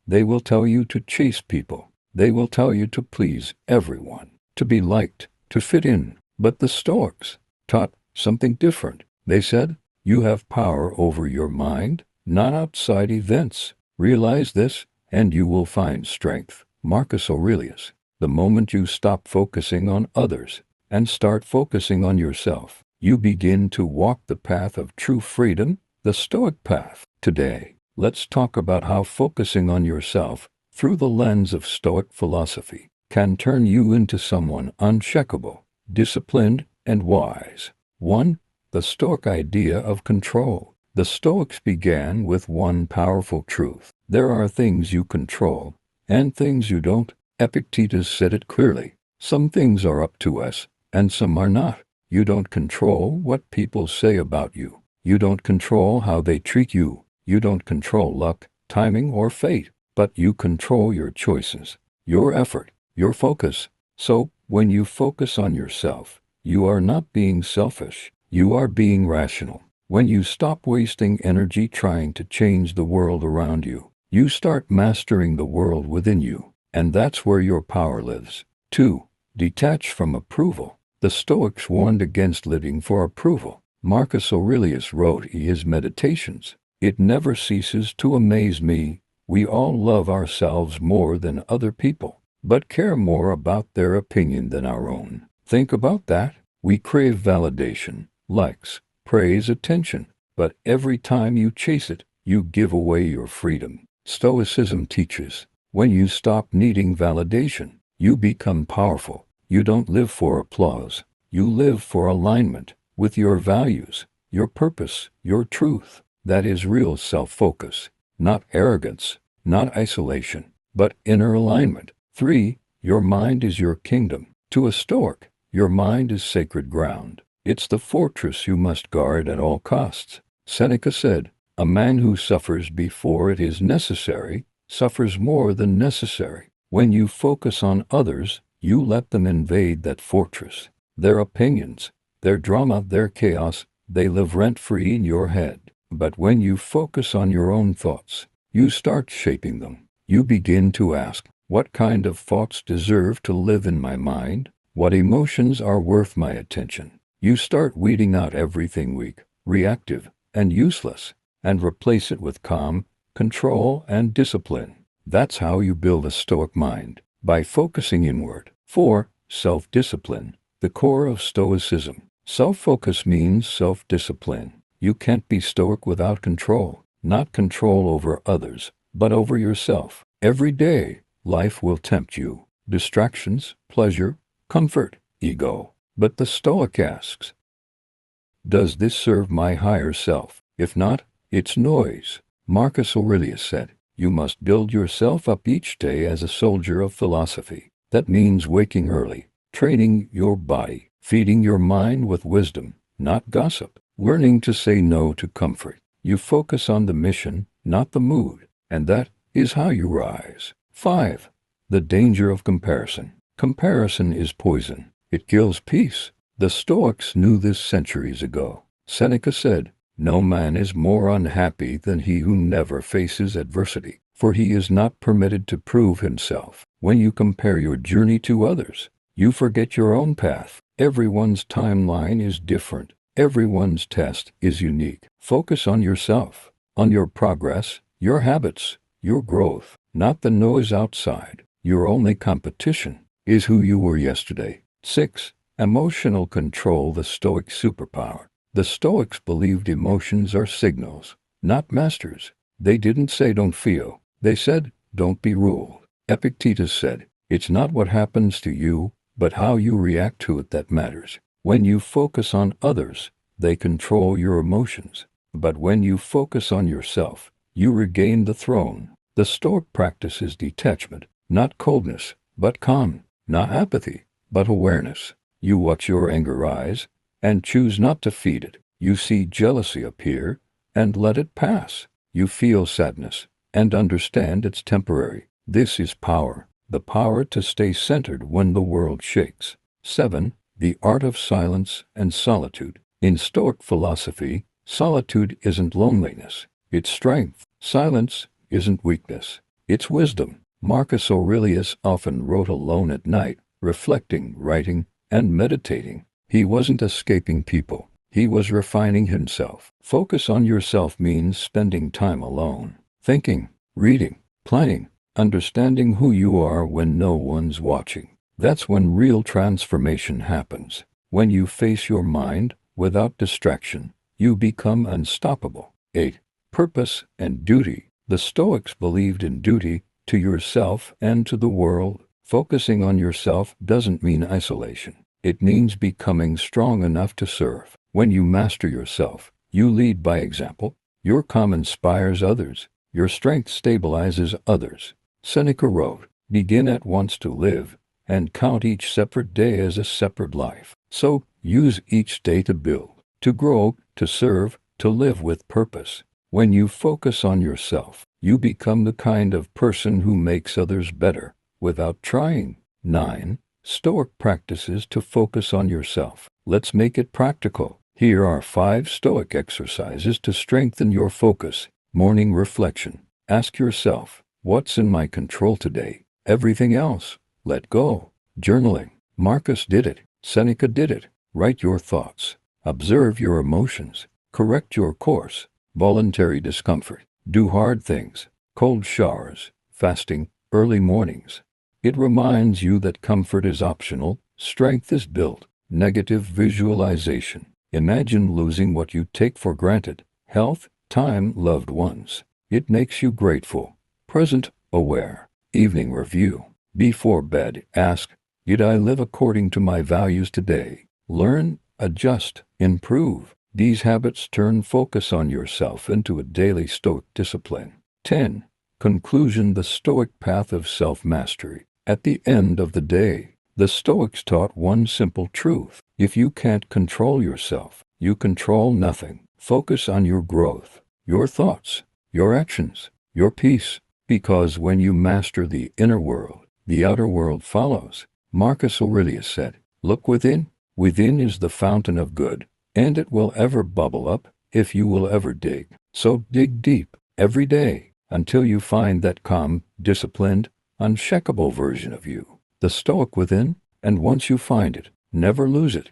They will tell you to chase people. They will tell you to please everyone, to be liked, to fit in. But the Stoics taught something different. They said, you have power over your mind, not outside events. Realize this, and you will find strength. Marcus Aurelius. The moment you stop focusing on others and start focusing on yourself, you begin to walk the path of true freedom, the Stoic path. Today, let's talk about how focusing on yourself through the lens of Stoic philosophy can turn you into someone unshakable, disciplined, and wise. 1. The Stoic idea of control. The Stoics began with one powerful truth. There are things you control and things you don't. Epictetus said it clearly. Some things are up to us, and some are not. You don't control what people say about you. You don't control how they treat you. You don't control luck, timing, or fate, but you control your choices, your effort, your focus. So, when you focus on yourself, you are not being selfish. You are being rational. When you stop wasting energy trying to change the world around you, you start mastering the world within you. And that's where your power lives. 2. Detach from approval. The Stoics warned against living for approval. Marcus Aurelius wrote in his Meditations, "It never ceases to amaze me. We all love ourselves more than other people, but care more about their opinion than our own." Think about that. We crave validation, likes, praise, attention, but every time you chase it, you give away your freedom. Stoicism teaches, when you stop needing validation, you become powerful. You don't live for applause. You live for alignment with your values, your purpose, your truth. That is real self-focus, not arrogance, not isolation, but inner alignment. 3. Your mind is your kingdom. To a Stoic, your mind is sacred ground. It's the fortress you must guard at all costs. Seneca said, "A man who suffers before it is necessary suffers more than necessary." When you focus on others, you let them invade that fortress. Their opinions, their drama, their chaos, they live rent-free in your head. But when you focus on your own thoughts, you start shaping them. You begin to ask, what kind of thoughts deserve to live in my mind? What emotions are worth my attention? You start weeding out everything weak, reactive, and useless, and replace it with calm, control, and discipline. That's how you build a Stoic mind, by focusing inward. 4. Self-discipline. The core of Stoicism. Self-focus means self-discipline. You can't be Stoic without control, not control over others, but over yourself. Every day, life will tempt you. Distractions, pleasure, comfort, ego. But the Stoic asks, does this serve my higher self? If not, it's noise. Marcus Aurelius said, you must build yourself up each day as a soldier of philosophy. That means waking early, training your body, feeding your mind with wisdom, not gossip, learning to say no to comfort. You focus on the mission, not the mood, and that is how you rise. 5. The danger of comparison. Comparison is poison. It kills peace. The Stoics knew this centuries ago. Seneca said, no man is more unhappy than he who never faces adversity, for he is not permitted to prove himself. When you compare your journey to others, you forget your own path. Everyone's timeline is different. Everyone's test is unique. Focus on yourself, on your progress, your habits, your growth, not the noise outside. Your only competition is who you were yesterday. 6. Emotional control, the Stoic superpower. The Stoics believed emotions are signals, not masters. They didn't say don't feel. They said don't be ruled. Epictetus said, it's not what happens to you, but how you react to it that matters. When you focus on others, they control your emotions. But when you focus on yourself, you regain the throne. The Stoic practice is detachment, not coldness, but calm, not apathy, but awareness. You watch your anger rise, and choose not to feed it. You see jealousy appear, and let it pass. You feel sadness, and understand it's temporary. This is power, the power to stay centered when the world shakes. 7. The art of silence and solitude. In Stoic philosophy, solitude isn't loneliness, it's strength. Silence isn't weakness, It's wisdom. Marcus Aurelius often wrote alone at night, reflecting, writing, and meditating. He wasn't escaping people. He was refining himself. Focus on yourself means spending time alone, thinking, reading, planning, understanding who you are when no one's watching. That's when real transformation happens. When you face your mind without distraction, you become unstoppable. 8. Purpose and duty. The Stoics believed in duty to yourself and to the world. Focusing on yourself doesn't mean isolation. It means becoming strong enough to serve. When you master yourself, you lead by example. Your calm inspires others. Your strength stabilizes others. Seneca wrote, "Begin at once to live, and count each separate day as a separate life." So, use each day to build, to grow, to serve, to live with purpose. When you focus on yourself, you become the kind of person who makes others better without trying. 9. Stoic practices to focus on yourself. Let's make it practical. Here are 5 Stoic exercises to strengthen your focus. Morning reflection. Ask yourself, what's in my control today? Everything else, let go. Journaling. Marcus did it. Seneca did it. Write your thoughts. Observe your emotions. Correct your course. Voluntary discomfort. Do hard things. Cold showers. Fasting. Early mornings. It reminds you that comfort is optional. Strength is built. Negative visualization. Imagine losing what you take for granted. Health, time, loved ones. It makes you grateful. Present, aware. Evening review. Before bed, ask, did I live according to my values today? Learn, adjust, improve. These habits turn focus on yourself into a daily Stoic discipline. 10. Conclusion. The Stoic path of self-mastery. At the end of the day, the Stoics taught one simple truth. If you can't control yourself, you control nothing. Focus on your growth, your thoughts, your actions, your peace. Because when you master the inner world, the outer world follows. Marcus Aurelius said, "Look within. Within is the fountain of good, and it will ever bubble up if you will ever dig." So dig deep every day until you find that calm, disciplined, unshakable version of you, the Stoic within, and once you find it, never lose it.